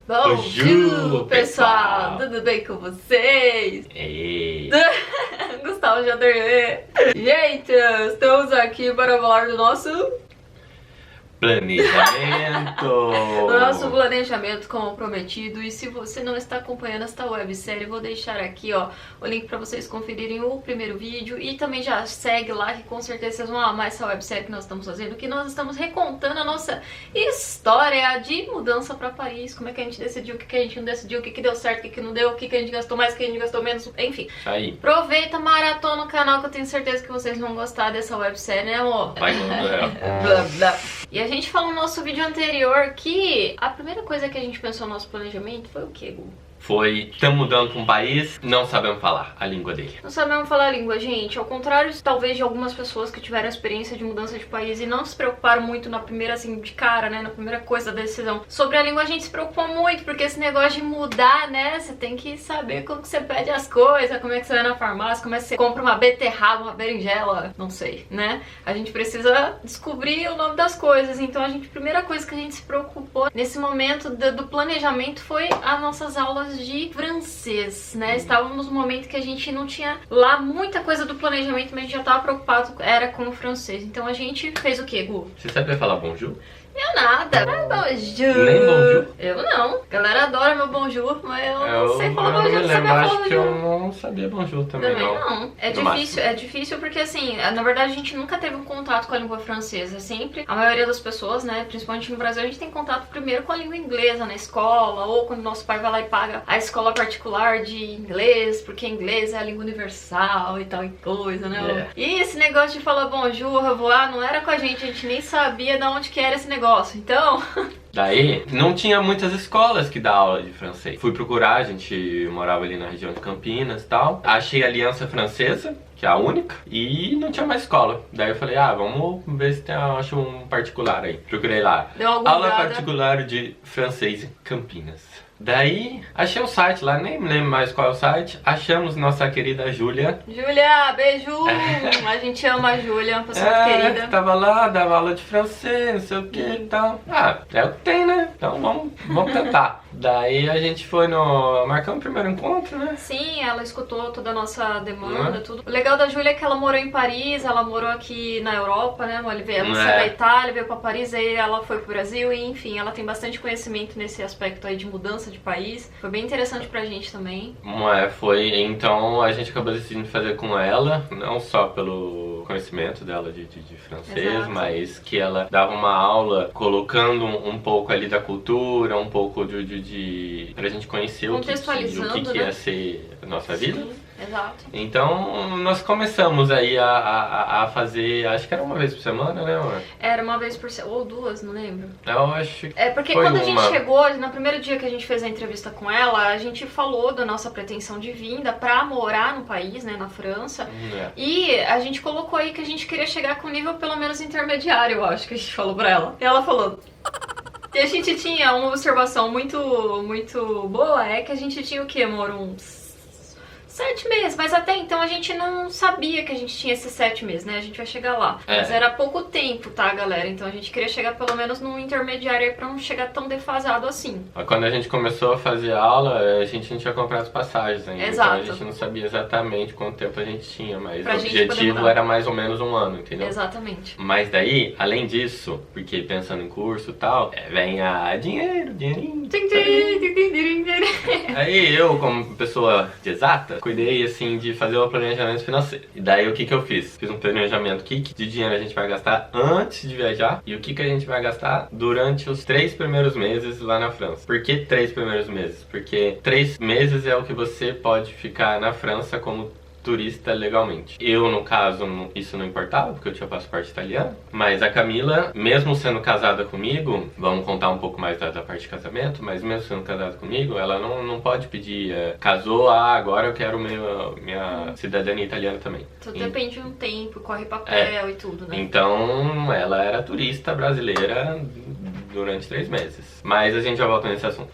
Bonjour, pessoal! Tudo bem com vocês? Ei. Gustavo já dormiu. Gente, estamos aqui para falar do nosso planejamento. Nosso planejamento como prometido. E se você não está acompanhando esta websérie, eu vou deixar aqui, ó, o link para vocês conferirem o primeiro vídeo. E também já segue lá, que com certeza vocês vão amar essa websérie que nós estamos fazendo, que nós estamos recontando a nossa história de mudança para Paris. Como é que a gente decidiu, o que a gente não decidiu, o que deu certo, o que não deu, o que a gente gastou mais, o que a gente gastou menos, enfim. Aí. Aproveita, maratona o canal, que eu tenho certeza que vocês vão gostar dessa websérie, né, amor? Vai, blá, blá. E a gente falou no nosso vídeo anterior que a primeira coisa que a gente pensou no nosso planejamento foi o quê, Gu? Foi, estamos mudando para um país, não sabemos falar a língua dele. Não sabemos falar a língua, gente. Ao contrário, talvez, de algumas pessoas que tiveram experiência de mudança de país e não se preocuparam muito na primeira, assim, de cara, né? Na primeira coisa da decisão. Sobre a língua, a gente se preocupou muito, porque esse negócio de mudar, né? Você tem que saber como que você pede as coisas, como é que você vai na farmácia, como é que você compra uma beterraba, uma berinjela, não sei, né? A gente precisa descobrir o nome das coisas. Então, a primeira coisa que a gente se preocupou nesse momento do planejamento foi as nossas aulas de francês, né? Estávamos no momento que a gente não tinha lá muita coisa do planejamento, mas a gente já estava preocupado, era com o francês. Então a gente fez o quê, Gu? Você sabia falar bonjour? Eu nada. Bonjour. Nem bonjour? Eu não. A galera adora meu bonjour, mas eu não sei falar bonjour. Eu sabia acho falar que eu não sabia bonjour também não. É difícil porque assim, na verdade a gente nunca teve um contato com a língua francesa. Sempre, a maioria das pessoas, né, principalmente no Brasil, a gente tem contato primeiro com a língua inglesa na escola, ou quando nosso pai vai lá e paga a escola particular de inglês, porque inglês é a língua universal e tal e coisa, né? E esse negócio de falar bonjour, revoar, não era com a gente nem sabia de onde que era esse negócio. Então... Daí, não tinha muitas escolas que dá aula de francês. Fui procurar, a gente morava ali na região de Campinas e tal. Achei a Aliança Francesa, que é a única, e não tinha mais escola. Daí eu falei, vamos ver se tem, acho um particular aí. Procurei lá. Aula particular de francês em Campinas. Daí, achei o site lá, nem me lembro mais qual é o site. Achamos nossa querida Júlia. Júlia, beijo! A gente ama a Júlia, uma pessoa querida. Tava lá, dava aula de francês, não sei o que e tal. É o que tem, né? Então vamos tentar. Daí a gente foi marcamos o primeiro encontro, né? Sim, ela escutou toda a nossa demanda, tudo. O legal da Júlia é que ela morou em Paris, ela morou aqui na Europa, né? Ela saiu da Itália, veio pra Paris, aí ela foi pro Brasil e enfim, ela tem bastante conhecimento nesse aspecto aí de mudança de país. Foi bem interessante pra gente também. Foi, então a gente acabou decidindo fazer com ela, não só pelo conhecimento dela de francês, exato, mas que ela dava uma aula colocando um pouco ali da cultura, um pouco pra gente conhecer o que ia ser a nossa vida. Sim, exato. Então nós começamos aí a fazer, acho que era uma vez por semana, né, amor? Era uma vez por semana, ou duas, não lembro. Eu acho que porque quando a gente chegou, no primeiro dia que a gente fez a entrevista com ela, a gente falou da nossa pretensão de vinda pra morar no país, né, na França. E a gente colocou aí que a gente queria chegar com nível pelo menos intermediário, eu acho que a gente falou pra ela. E ela falou... E a gente tinha uma observação muito boa, é que a gente tinha o quê, amor? Uns 7 meses, mas até então a gente não sabia que a gente tinha esses 7 meses, né? A gente vai chegar lá. Mas era pouco tempo, tá, galera? Então a gente queria chegar pelo menos num intermediário aí pra não chegar tão defasado assim. Quando a gente começou a fazer aula, a gente não tinha comprado as passagens ainda. Exato. Então a gente não sabia exatamente quanto tempo a gente tinha, mas o objetivo era mais ou menos um ano, entendeu? Exatamente. Mas daí, além disso, porque pensando em curso e tal, vem dinheirinho. Aí eu, como pessoa de exata, cuidei assim de fazer o planejamento financeiro. E daí o que eu fiz? Fiz um planejamento de dinheiro a gente vai gastar antes de viajar e o que a gente vai gastar durante os 3 primeiros meses lá na França. Por que 3 primeiros meses? Porque 3 meses é o que você pode ficar na França como turista legalmente. Eu, no caso, isso não importava, porque eu tinha passaporte italiano, mas a Camila, mesmo sendo casada comigo, vamos contar um pouco mais da parte de casamento, mas mesmo sendo casada comigo, ela não pode pedir, casou, agora eu quero minha cidadania italiana também. Tudo depende de um tempo, corre papel e tudo, né? Então, ela era turista brasileira durante 3 meses. Mas a gente já volta nesse assunto.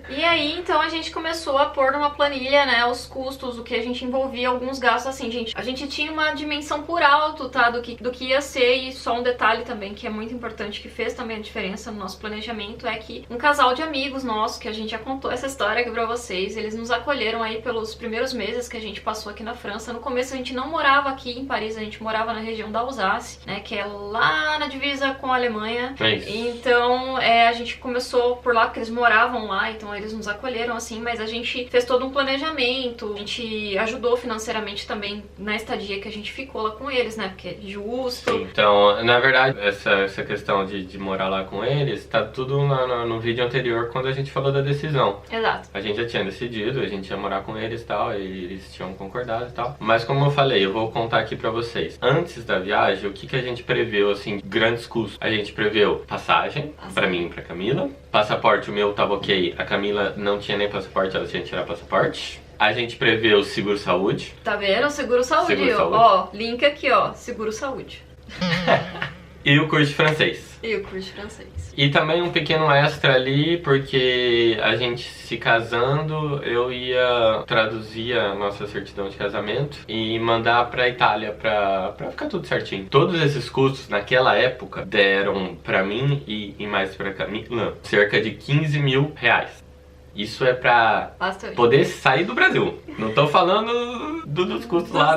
E aí, então, a gente começou a pôr numa planilha, né, os custos, o que a gente envolvia, alguns gastos, assim, gente. A gente tinha uma dimensão por alto, tá, do que ia ser, e só um detalhe também que é muito importante, que fez também a diferença no nosso planejamento, é que um casal de amigos nossos, que a gente já contou essa história aqui pra vocês, eles nos acolheram aí pelos primeiros meses que a gente passou aqui na França. No começo a gente não morava aqui em Paris, a gente morava na região da Alsácia, né, que é lá na divisa com a Alemanha. É isso. Então, a gente começou por lá, porque eles moravam lá, então eles nos acolheram, assim, mas a gente fez todo um planejamento, a gente ajudou financeiramente também na estadia que a gente ficou lá com eles, né, porque é justo. Sim. Então, na verdade, essa questão de morar lá com eles, tá tudo no vídeo anterior, quando a gente falou da decisão. Exato. A gente já tinha decidido, a gente ia morar com eles e tal, e eles tinham concordado e tal. Mas como eu falei, eu vou contar aqui pra vocês. Antes da viagem, o que a gente preveu, assim, grandes custos? A gente preveu passagem, pra mim e pra Camila. Passaporte, o meu tava ok. A Camila não tinha nem passaporte, ela tinha que tirar passaporte. A gente preveu seguro-saúde. Tá vendo? Seguro-saúde. Seguro-saúde. Ó, link aqui, ó, seguro-saúde. E o curso de francês. E o curso de francês. E também um pequeno extra ali, porque a gente se casando, eu ia traduzir a nossa certidão de casamento e mandar pra Itália pra ficar tudo certinho. Todos esses custos naquela época deram pra mim e mais pra Camila cerca de 15 mil reais. Isso é pra Bastante. poder sair do Brasil. Não tô falando dos custos lá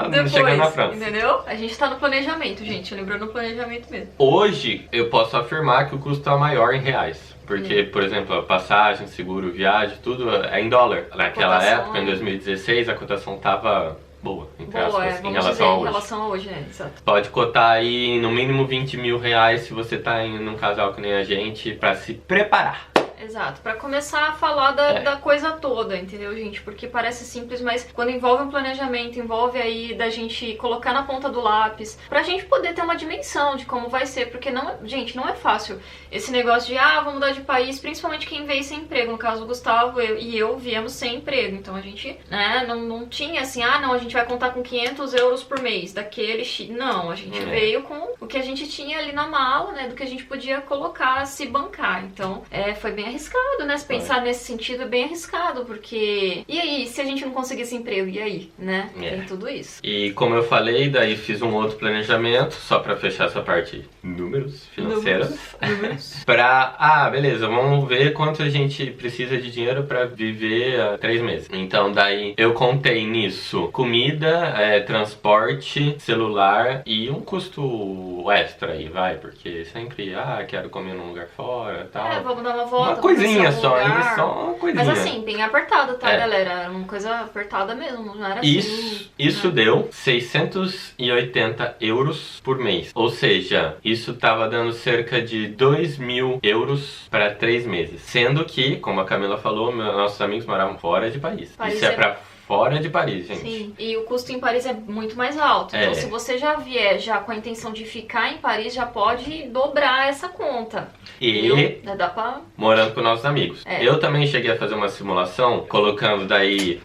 depois, chegando na França. Entendeu? A gente tá no planejamento, gente. Lembrando no planejamento mesmo. Hoje, eu posso afirmar que o custo tá maior em reais. Porque, por exemplo, a passagem, seguro, viagem, tudo é em dólar. Naquela época, em 2016, a cotação tava boa, entre aspas, em relação a hoje. Né? Exato. Pode cotar aí no mínimo 20 mil reais se você tá em um casal que nem a gente, pra se preparar. Exato, pra começar a falar da coisa toda, entendeu, gente? Porque parece simples, mas quando envolve um planejamento, envolve aí da gente colocar na ponta do lápis, pra gente poder ter uma dimensão de como vai ser, porque não, gente, não é fácil esse negócio de, vou mudar de país, principalmente quem veio sem emprego. No caso do Gustavo e eu viemos sem emprego, então a gente, né, não tinha assim, não, a gente vai contar com 500 euros por mês, daquele não, a gente veio com o que a gente tinha ali na mala, né, do que a gente podia colocar, se bancar, então, foi bem arriscado, né? Se pensar nesse sentido é bem arriscado, porque... E aí, se a gente não conseguisse emprego, e aí, né? Tem tudo isso. E como eu falei, daí fiz um outro planejamento, só pra fechar essa parte números financeiros. Números. Beleza, vamos ver quanto a gente precisa de dinheiro pra viver 3 meses. Então, daí eu contei nisso comida, transporte, celular e um custo extra aí, vai, porque sempre, quero comer num lugar fora e tal. Vamos dar uma volta. Uma coisinha só, hein? Só uma coisinha. Mas assim, bem apertado, tá, galera? Era uma coisa apertada mesmo, não era assim. Isso deu 680 euros por mês. Ou seja, isso tava dando cerca de 2 mil euros para 3 meses. Sendo que, como a Camila falou, nossos amigos moravam fora de Paris. Isso é pra fora de Paris, gente. Sim, e o custo em Paris é muito mais alto. Então, se você já vier com a intenção de ficar em Paris, já pode dobrar essa conta. E dá pra... morando com nossos amigos. Eu também cheguei a fazer uma simulação, colocando daí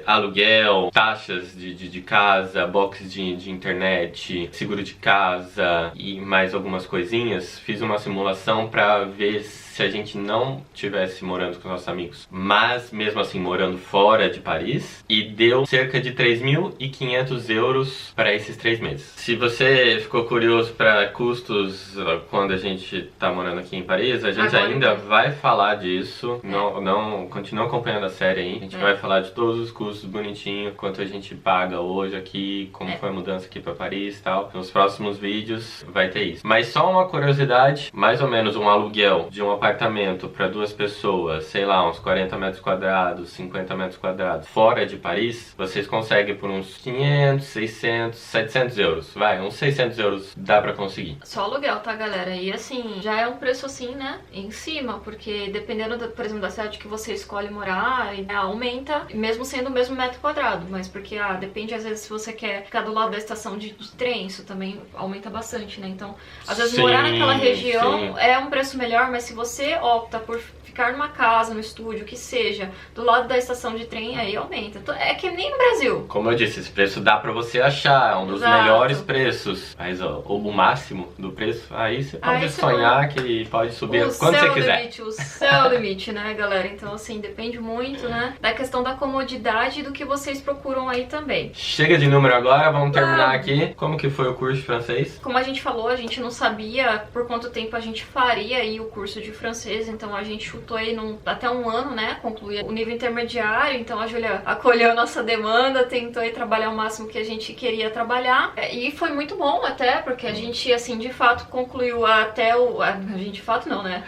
aluguel, taxas de casa, box de internet, seguro de casa e mais algumas coisinhas. Fiz uma simulação pra ver se a gente não tivesse morando com nossos amigos, mas mesmo assim morando fora de Paris, e deu cerca de 3.500 euros para esses 3 meses. Se você ficou curioso para custos quando a gente tá morando aqui em Paris, a gente ainda vai falar disso. Não continua acompanhando a série aí. A gente vai falar de todos os custos bonitinho, quanto a gente paga hoje aqui, como foi a mudança aqui para Paris e tal. Nos próximos vídeos vai ter isso. Mas só uma curiosidade, mais ou menos um aluguel de um apartamento para 2 pessoas, sei lá, uns 40 metros quadrados, 50 metros quadrados, fora de Paris, vocês conseguem por uns 500, 600, 700 euros. Vai, uns 600 euros dá pra conseguir. Só aluguel, tá, galera? E assim, já é um preço assim, né, em cima, porque dependendo, por exemplo, da cidade que você escolhe morar, aumenta, mesmo sendo o mesmo metro quadrado, mas porque, depende, às vezes, se você quer ficar do lado da estação de trem, isso também aumenta bastante, né? Então, às vezes, morar naquela região é um preço melhor, mas se você você opta por ficar numa casa, no estúdio, que seja, do lado da estação de trem, aí aumenta. Então, é que nem no Brasil. Como eu disse, esse preço dá pra você achar, é um dos melhores preços. Mas ó, o máximo do preço, aí você pode sonhar que pode subir quando você quiser. O céu é o limite, né, galera? Então, assim, depende muito, né, da questão da comodidade e do que vocês procuram aí também. Chega de número agora, vamos terminar aqui. Como que foi o curso de francês? Como a gente falou, a gente não sabia por quanto tempo a gente faria aí o curso de francês, então a gente chutou aí até um ano, né, concluir o nível intermediário. Então a Júlia acolheu a nossa demanda, tentou aí trabalhar o máximo que a gente queria trabalhar, e foi muito bom até, porque a gente, assim, de fato concluiu até a gente, de fato não, né?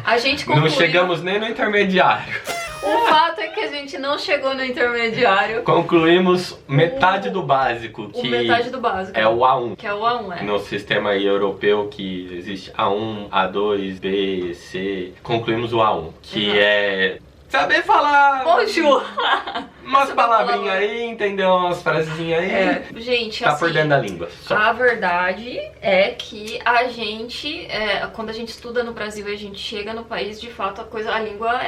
A gente concluiu... Não chegamos nem no intermediário. O fato é que a gente não chegou no intermediário. Concluímos metade do básico, que metade do básico. É o A1. Que é o A1, é. No sistema aí europeu que existe A1, A2, B, C. Concluímos o A1, que é saber falar... Bonjour! Umas palavrinhas aí, entendeu? Umas frasezinhas aí. Gente, tá assim, por dentro da língua. Só. A verdade é que a gente, quando a gente estuda no Brasil e a gente chega no país, de fato, a língua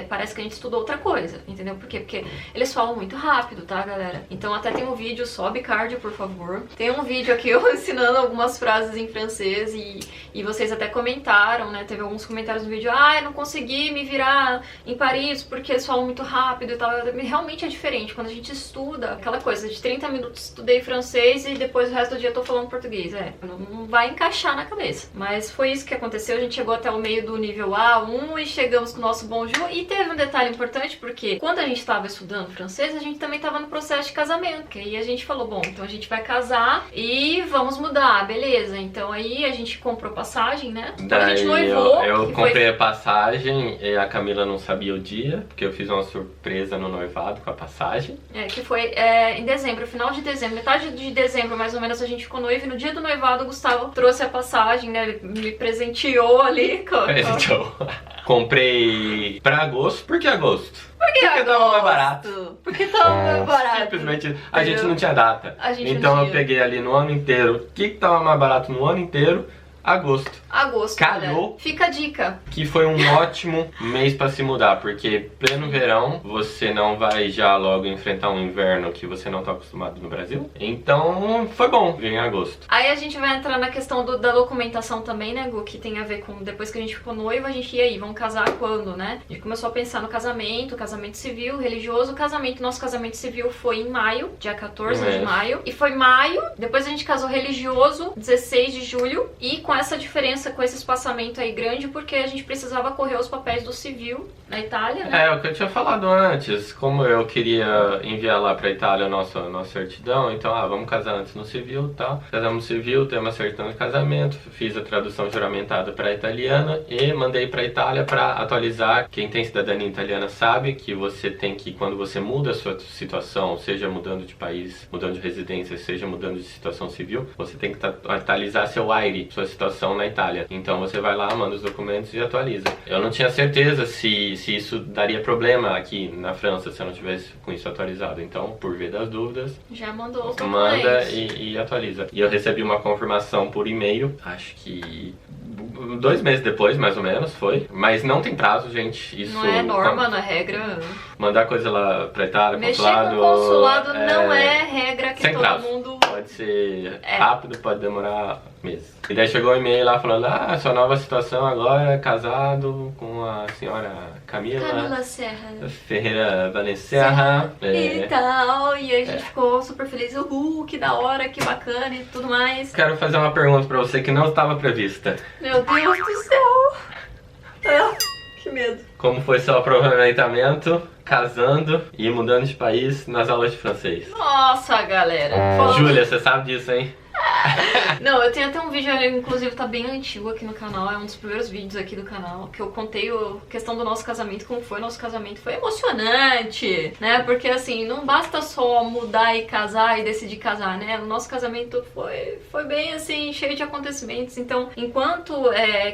parece que a gente estudou outra coisa, entendeu? Por quê? Porque eles falam muito rápido, tá, galera? Então até tem um vídeo, sobe card, por favor. Tem um vídeo aqui eu ensinando algumas frases em francês e vocês até comentaram, né? Teve alguns comentários no vídeo, eu não consegui me virar em Paris porque eles falam muito rápido e tal. Realmente é diferente quando a gente estuda aquela coisa de 30 minutos estudei francês e depois o resto do dia eu tô falando português. Não vai encaixar na cabeça. Mas foi isso que aconteceu, a gente chegou até o meio do nível A1 e chegamos com o nosso bonjour. E teve um detalhe importante, porque quando a gente tava estudando francês, a gente também tava no processo de casamento. Que aí a gente falou, bom, então a gente vai casar e vamos mudar, beleza. Então aí a gente comprou passagem, né? Então a gente noivou. Eu comprei a passagem e a Camila não sabia o dia, porque eu fiz uma surpresa no noivado com a passagem. Que foi em dezembro, final de dezembro, metade de dezembro mais ou menos a gente ficou noivo, e no dia do noivado o Gustavo trouxe a passagem, né, ele me presenteou ali. Presenteou. Comprei pra agosto. Por que agosto? Porque tava mais barato. Porque tava mais barato. Simplesmente a gente não tinha data. Então eu peguei ali no ano inteiro. O que tava mais barato no ano inteiro? Agosto. Calhou. Olha, fica a dica. Que foi um ótimo mês pra se mudar, porque pleno verão você não vai já logo enfrentar um inverno que você não tá acostumado no Brasil. Então foi bom vir em agosto. Aí a gente vai entrar na questão da documentação também, né, Gu? Que tem a ver com depois que a gente ficou noivo, a gente ia aí, vamos casar quando, né? A gente começou a pensar no casamento civil, religioso. Nosso casamento civil foi em maio, dia 14 de maio. E foi maio, depois a gente casou religioso, 16 de julho. E com essa diferença, com esse espaçamento aí grande, porque a gente precisava correr os papéis do civil na Itália, né? É o que eu tinha falado antes, como eu queria enviar lá pra Itália a nossa certidão, então, vamos casar antes no civil e tal. Casamos no civil, temos a certidão de casamento, fiz a tradução juramentada pra italiana e mandei pra Itália pra atualizar. Quem tem cidadania italiana sabe que você tem que, quando você muda a sua situação, seja mudando de país, mudando de residência, seja mudando de situação civil, você tem que atualizar seu AIRE, sua situação na Itália. Então você vai lá, manda os documentos e atualiza. Eu não tinha certeza se isso daria problema aqui na França, se eu não tivesse com isso atualizado. Então, por via das dúvidas, já mandou os documentos. Manda e atualiza. E eu recebi uma confirmação por e-mail, acho que 2 meses depois, mais ou menos, foi. Mas não tem prazo, gente. Isso não é norma, não é regra. Mandar coisa lá pra Itália, mexer consulado... com consulado não é regra que sem todo prazo. mundo... Pode ser rápido, pode demorar meses. E daí chegou um e-mail lá falando, sua nova situação agora, casado com a senhora Camila Serra Ferreira Vanesserra. E tal, e a gente ficou super feliz, que da hora, que bacana e tudo mais. Quero fazer uma pergunta pra você que não estava prevista. Meu Deus do céu! Que medo. Como foi seu aproveitamento casando e mudando de país nas aulas de francês? Nossa, galera! Júlia, você sabe disso, hein? Não, eu tenho até um vídeo, inclusive tá bem antigo aqui no canal, é um dos primeiros vídeos aqui do canal, que eu contei a questão do nosso casamento, como foi o nosso casamento. Foi emocionante, né? Porque assim, não basta só mudar e casar e decidir casar, né? O nosso casamento foi bem assim, cheio de acontecimentos. Então, enquanto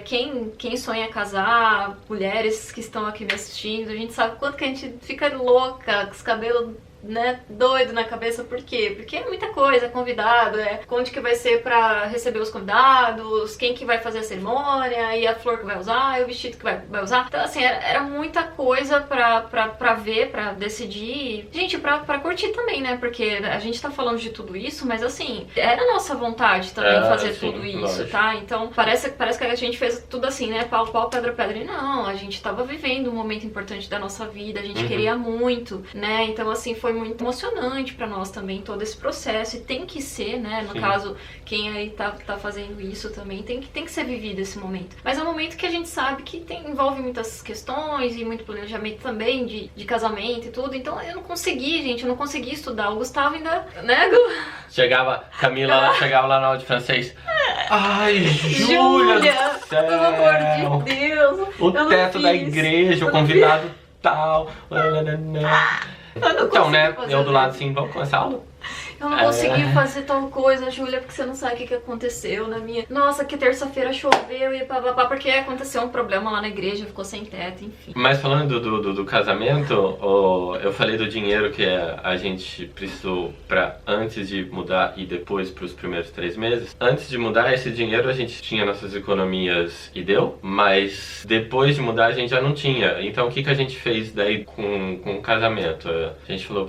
quem sonha casar, mulheres que estão aqui me assistindo, a gente sabe quanto que a gente fica louca, com os cabelos né, doido na cabeça. Por quê? Porque é muita coisa, é convidado, onde que vai ser pra receber os convidados, quem que vai fazer a cerimônia, e a flor que vai usar, e o vestido que vai usar. Então, assim, era muita coisa pra ver, pra decidir. Gente, pra curtir também, né? Porque a gente tá falando de tudo isso, mas assim, era nossa vontade também fazer sim, tudo isso, lógico. tá? Então, parece que a gente fez tudo assim, né? Pau, pedra, pedra. E não, a gente tava vivendo um momento importante da nossa vida, a gente queria muito, né? Então, assim, foi muito emocionante pra nós também todo esse processo. E tem que ser, né? No caso, quem aí tá fazendo isso também, tem que ser vivido esse momento. Mas é um momento que a gente sabe que envolve muitas questões e muito planejamento também de casamento e tudo. Então, eu não consegui, gente, eu não consegui estudar. O Gustavo ainda, né, Camila chegava lá na aula de francês. Ai, Júlia, pelo amor de Deus. o teto da igreja, o convidado tal. Então, né, eu do lado assim, vamos começar a aula? Eu não consegui fazer tal coisa, Júlia, porque você não sabe o que aconteceu na minha... Nossa, que terça-feira choveu e papapá, porque aconteceu um problema lá na igreja, ficou sem teto, enfim. Mas falando do casamento, eu falei do dinheiro que a gente precisou pra antes de mudar e depois pros primeiros 3 meses. Antes de mudar, esse dinheiro a gente tinha nossas economias e deu, mas depois de mudar a gente já não tinha. Então o que a gente fez daí com o casamento? A gente falou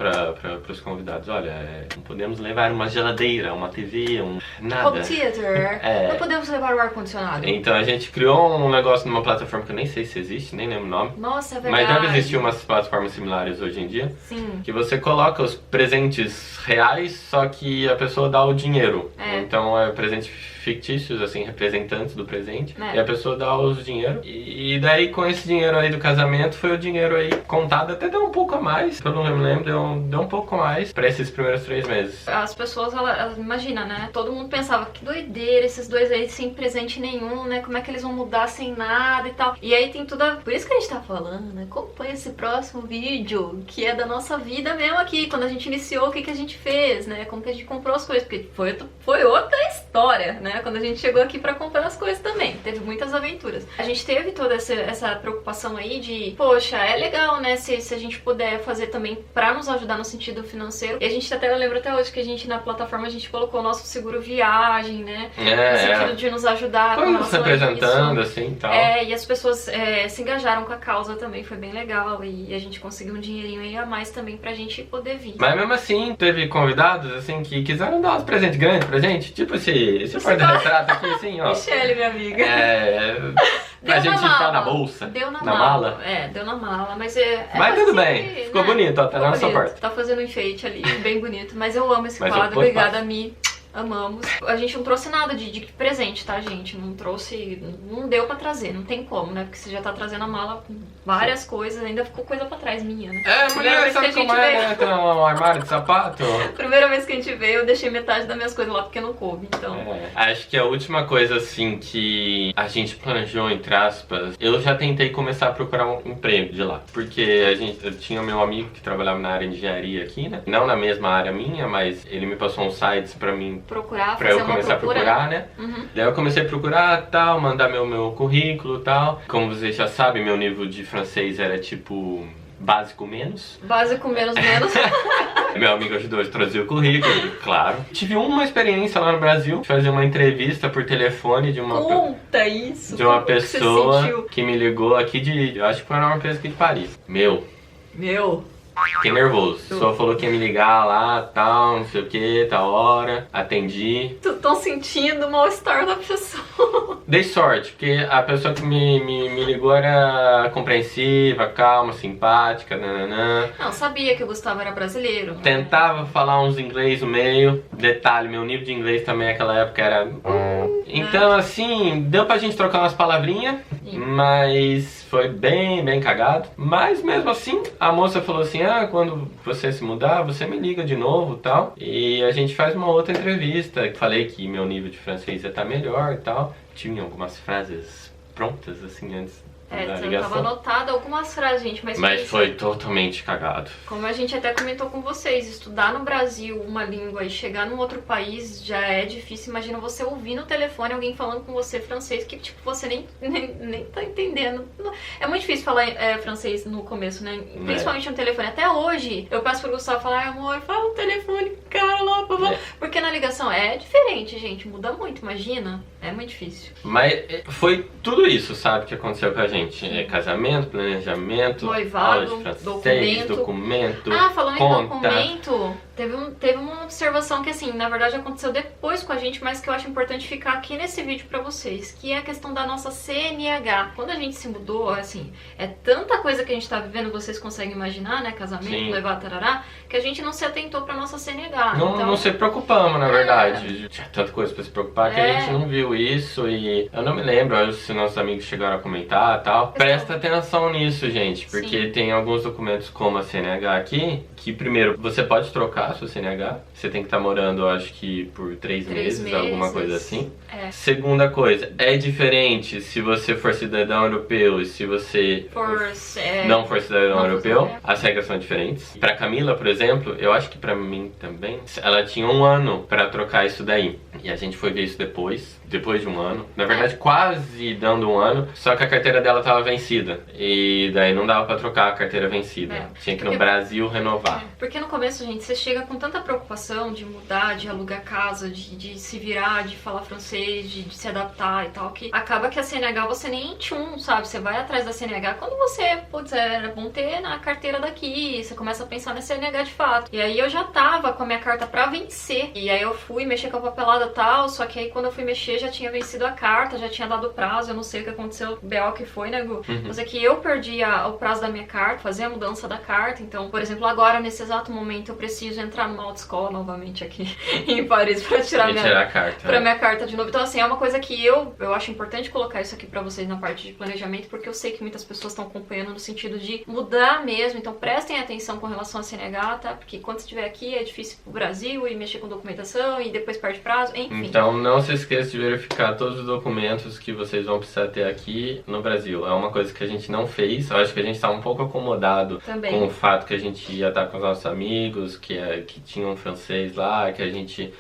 pros convidados, olha, não podemos levar uma geladeira, uma TV, nada. Home theater. Não podemos levar o ar-condicionado. Então a gente criou um negócio numa plataforma que eu nem sei se existe, nem lembro o nome. Nossa, é verdade. Mas deve existir umas plataformas similares hoje em dia. Sim. Que você coloca os presentes reais, só que a pessoa dá o dinheiro. Então é presente fictícios, assim, representantes do presente. E a pessoa dá os dinheiro. E daí com esse dinheiro aí do casamento, foi o dinheiro aí contado, até deu um pouco a mais. Pelo que eu me lembro, deu um pouco a mais pra esses primeiros 3 meses. As pessoas, elas imagina, né? Todo mundo pensava, que doideira, esses dois aí sem presente nenhum, né? Como é que eles vão mudar sem nada e tal. E aí tem tudo Por isso que a gente tá falando, né? Acompanha esse próximo vídeo, que é da nossa vida mesmo aqui. Quando a gente iniciou, o que a gente fez, né? Como que a gente comprou as coisas. Porque foi outra história, né? Quando a gente chegou aqui pra comprar as coisas também. Teve muitas aventuras. A gente teve toda essa preocupação aí de, poxa, é legal, né? Se a gente puder fazer também pra nos ajudar no sentido financeiro. E a gente eu lembro até hoje que a gente na plataforma a gente colocou o nosso seguro viagem, né? No sentido de nos ajudar com relação a isso. Representando, assim, tal. E as pessoas se engajaram com a causa também, foi bem legal. E a gente conseguiu um dinheirinho aí a mais também pra gente poder vir. Mas mesmo assim, teve convidados, assim, que quiseram dar uns presentes grandes pra gente. Tipo esse porta-retrato aqui, assim, ó. Michele, minha amiga. Pra gente enfiar na bolsa. Deu na mala. Deu na mala, mas mas tudo bem, ficou bonito, ó, tá na nossa porta. Tá fazendo um enfeite ali, bem bonito. Mas eu amo esse quadro, obrigada, Mi. Amamos. A gente não trouxe nada de presente, tá, gente? Não deu pra trazer, não tem como, né? Porque você já tá trazendo a mala com várias coisas, ainda ficou coisa pra trás minha, né? Mulher, sabe como né? Tem um armário de sapato. Primeira vez que a gente veio, eu deixei metade das minhas coisas lá porque não coube, então... Acho que a última coisa, assim, que a gente planejou, entre aspas, eu já tentei começar a procurar um emprego de lá. Porque eu tinha meu amigo que trabalhava na área de engenharia aqui, né? Não na mesma área minha, mas ele me passou uns sites pra mim pra eu começar a procurar, né? Daí eu comecei a procurar, tal, mandar meu currículo, tal. Como vocês já sabem, meu nível de francês era tipo básico menos. Básico menos. Meu amigo ajudou a traduzir o currículo, claro. Tive uma experiência lá no Brasil, de fazer uma entrevista por telefone de uma pessoa que me ligou aqui eu acho que foi uma empresa aqui de Paris. Meu. Fiquei nervoso. Só falou que ia me ligar lá, tal, não sei o que, tal hora. Atendi. Tô sentindo o mal-estar da pessoa. Dei sorte, porque a pessoa que me ligou era compreensiva, calma, simpática, nananã. Não, sabia que o Gustavo era brasileiro. Tentava falar uns inglês no meio. Detalhe, meu nível de inglês também naquela época era... Então, assim, deu pra gente trocar umas palavrinhas, mas foi bem cagado. Mas mesmo assim, a moça falou assim, quando você se mudar, você me liga de novo e tal. E a gente faz uma outra entrevista. Falei que meu nível de francês ia estar melhor e tal. Tinha algumas frases prontas, assim, antes na Tava ligação. anotado algumas frases, gente, Mas foi totalmente cagado. como a gente até comentou com vocês, estudar no Brasil uma língua e chegar num outro país já é difícil. Imagina você ouvir no telefone alguém falando com você francês que, tipo, você nem tá entendendo. É muito difícil falar francês no começo, né? Principalmente no telefone. Até hoje, eu peço pro Gustavo falar, ai, amor, fala no telefone, cara, lá, porque na ligação é diferente, gente, muda muito, imagina. É muito difícil. Mas foi tudo isso, sabe, que aconteceu com a gente. Casamento, planejamento, Noivado, aula de francês, documento, falando conta. em documento, teve uma observação que, assim, na verdade aconteceu depois com a gente, mas que eu acho importante ficar aqui nesse vídeo pra vocês, que é a questão da nossa CNH. Quando a gente se mudou, assim, é tanta coisa que a gente tá vivendo, vocês conseguem imaginar, né, casamento, Sim. levar tarará, que a gente não se atentou pra nossa CNH. Não se preocupamos, na verdade. Tinha tanta coisa pra se preocupar que a gente não viu isso e eu não me lembro se nossos amigos chegaram a comentar e tal. Presta atenção nisso, gente, porque Sim. tem alguns documentos como a CNH aqui, que primeiro, você pode trocar a sua CNH, você tem que estar morando, eu acho que por 3 meses, alguma coisa assim. Segunda coisa, é diferente se você for cidadão europeu e se você não for cidadão europeu, as regras são diferentes. Pra Camila, por exemplo, eu acho que pra mim também, ela tinha 1 ano pra trocar isso daí. E a gente foi ver isso depois de 1 ano. Na verdade, quase dando 1 ano, só que a carteira dela tava vencida. E daí não dava pra trocar a carteira vencida. Tinha que ir no Brasil renovar. Porque no começo, gente, você chega com tanta preocupação de mudar, de alugar casa, de se virar, de falar francês, de se adaptar e tal, que acaba que a CNH você nem sabe? Você vai atrás da CNH quando você, putz, era bom ter na carteira daqui, você começa a pensar na CNH de fato. E aí eu já tava com a minha carta pra vencer. E aí eu fui mexer com a papelada e tal, só que aí quando eu fui mexer já tinha vencido a carta, já tinha dado prazo, eu não sei o que aconteceu, o BO que foi, né, Gu? Mas é que eu perdi o prazo da minha carta, fazer a mudança da carta, então, por exemplo, agora, nesse exato momento, eu preciso entrar numa autoescola novamente aqui em Paris pra tirar a carta. Minha carta de novo. Então, assim, é uma coisa que eu acho importante colocar isso aqui pra vocês na parte de planejamento, porque eu sei que muitas pessoas estão acompanhando no sentido de mudar mesmo, então prestem atenção com relação à CNH, tá? Porque quando você estiver aqui é difícil pro Brasil e mexer com documentação e depois perde prazo, enfim. Então, não se esqueça de verificar todos os documentos que vocês vão precisar ter aqui no Brasil. É uma coisa que a gente não fez, eu acho que a gente tá um pouco acomodado com o fato que a gente ia estar com os nossos amigos, que tinham francês lá, que a gente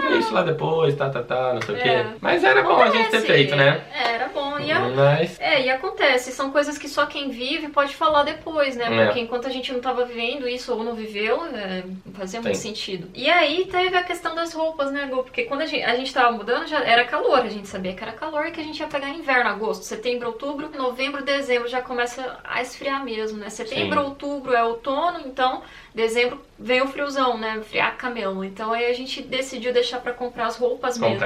viu isso lá depois, não sei o quê. Mas era bom a gente ter feito, né? Era bom. E acontece. São coisas que só quem vive pode falar depois, né? Porque enquanto a gente não tava vivendo isso ou não viveu, não fazia muito sentido. E aí teve a questão das roupas, né, Gu? Porque quando a gente tava mudando, já era calor. A gente sabia que era calor e que a gente ia pegar inverno, agosto, setembro, outubro, novembro, dezembro já começa a esfriar mesmo, né? Setembro, outubro é outono, então dezembro vem o friozão, né? Friar camelo. Então aí a gente decidiu deixar pra comprar as roupas mesmo.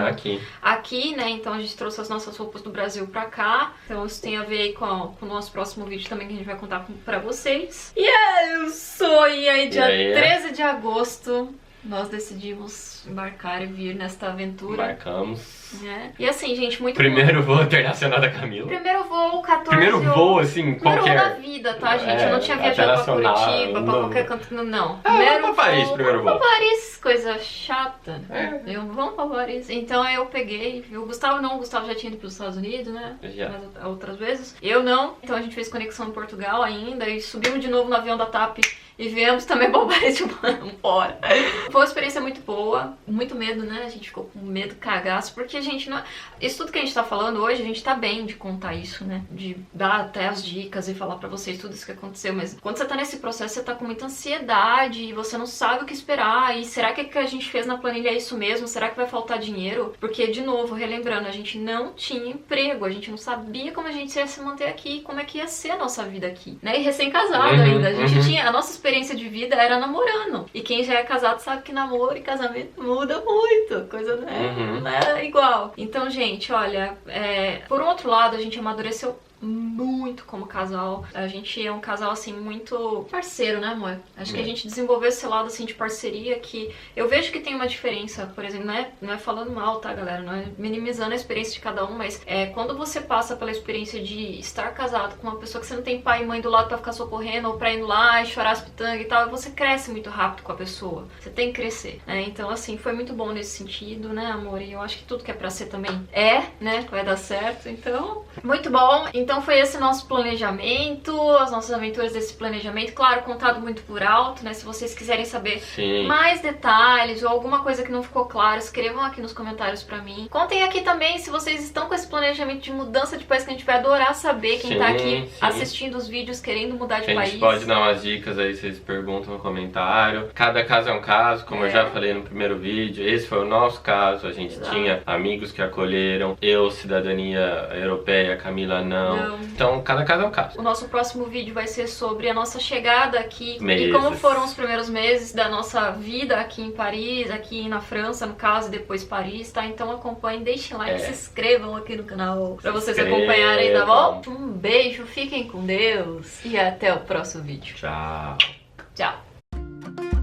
Aqui, né? Então a gente trouxe as nossas roupas do Brasil pra cá. Então isso tem a ver aí com o nosso próximo vídeo também que a gente vai contar pra vocês. E aí dia 13 de agosto nós decidimos embarcar e vir nesta aventura. Embarcamos. E assim, gente, muito Primeiro voo internacional da Camila. Primeiro voo, 14 Primeiro voo, assim, Primeiro qualquer... voo da vida, tá, gente? Eu não tinha viajado pra Curitiba, pra qualquer canto, não. Vamos pra Paris, primeiro voo. Pra Paris, coisa chata. Vamos pra Paris. Então eu peguei, o Gustavo já tinha ido pros Estados Unidos, né? Mas outras vezes. Eu não. Então a gente fez conexão em Portugal ainda e subimos de novo no avião da TAP e viemos também pra Paris, tipo, fora. Foi uma experiência muito boa, muito medo, né? A gente ficou com medo cagaço, porque gente, não... isso tudo que a gente tá falando hoje, a gente tá bem de contar isso, né? De dar até as dicas e falar pra vocês tudo isso que aconteceu, mas quando você tá nesse processo, você tá com muita ansiedade e você não sabe o que esperar, e será que o que a gente fez na planilha é isso mesmo? Será que vai faltar dinheiro? Porque, de novo, relembrando, a gente não tinha emprego, a gente não sabia como a gente ia se manter aqui, como é que ia ser a nossa vida aqui, né? E recém-casado ainda, a gente tinha, a nossa experiência de vida era namorando, e quem já é casado sabe que namoro e casamento muda muito, coisa não é igual. Então, gente, olha, por um outro lado, a gente amadureceu muito como casal. A gente é um casal, assim, muito parceiro, né, amor? Acho que a gente desenvolveu esse lado, assim, de parceria que eu vejo que tem uma diferença, por exemplo, não é falando mal, tá, galera? Não é minimizando a experiência de cada um, mas quando você passa pela experiência de estar casado com uma pessoa que você não tem pai e mãe do lado pra ficar socorrendo ou pra ir lá e chorar as pitangas e tal, você cresce muito rápido com a pessoa. Você tem que crescer, né? Então, assim, foi muito bom nesse sentido, né, amor? E eu acho que tudo que é pra ser também né? Vai dar certo. Então, muito bom. Então, Então foi esse nosso planejamento, as nossas aventuras desse planejamento, claro, contado muito por alto, né? Se vocês quiserem saber mais detalhes ou alguma coisa que não ficou claro, escrevam aqui nos comentários pra mim. Contem aqui também se vocês estão com esse planejamento de mudança de país, que a gente vai adorar saber quem tá aqui assistindo os vídeos querendo mudar de país. A gente pode dar umas dicas aí, vocês perguntam no comentário. Cada caso é um caso, como eu já falei no primeiro vídeo. Esse foi o nosso caso, a gente tinha amigos que acolheram, eu, cidadania europeia, Camila não. Então, cada caso é um caso. O nosso próximo vídeo vai ser sobre a nossa chegada aqui e como foram os primeiros meses da nossa vida aqui em Paris, aqui na França, no caso, e depois Paris, tá? Então acompanhem, deixem like, se inscrevam aqui no canal pra vocês acompanharem, tá bom? Um beijo, fiquem com Deus e até o próximo vídeo. Tchau. Tchau.